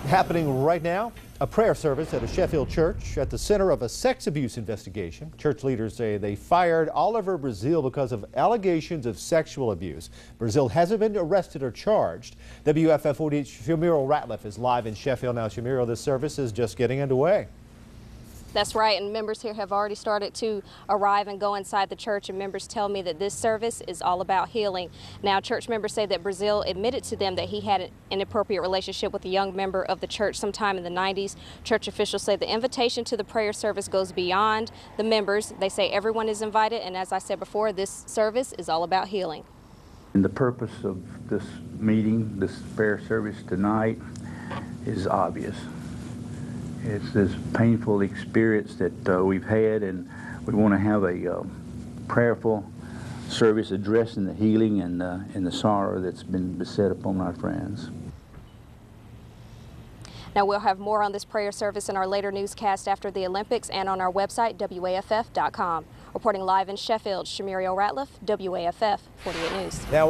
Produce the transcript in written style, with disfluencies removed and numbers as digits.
Happening right now, a prayer service at a Sheffield church at the center of a sex abuse investigation. Church leaders say they fired Oliver Brazil because of allegations of sexual abuse. Brazil hasn't been arrested or charged. WFF 48 Shamiro Ratliff is live in Sheffield now. Shamiro, this service is just getting underway. That's right, and members here have already started to arrive and go inside the church, and members tell me that this service is all about healing. Now, church members say that Brazil admitted to them that he had an inappropriate relationship with a young member of the church sometime in the 90s. Church officials say the invitation to the prayer service goes beyond the members. They say everyone is invited, and as I said before, this service is all about healing. And the purpose of this meeting, this prayer service tonight, is obvious. It's this painful experience that we've had, and we want to have a prayerful service addressing the healing and the sorrow that's been beset upon our friends. Now, we'll have more on this prayer service in our later newscast after the Olympics and on our website, WAFF.com. Reporting live in Sheffield, Shamirio Ratliff, WAFF 48 News. Now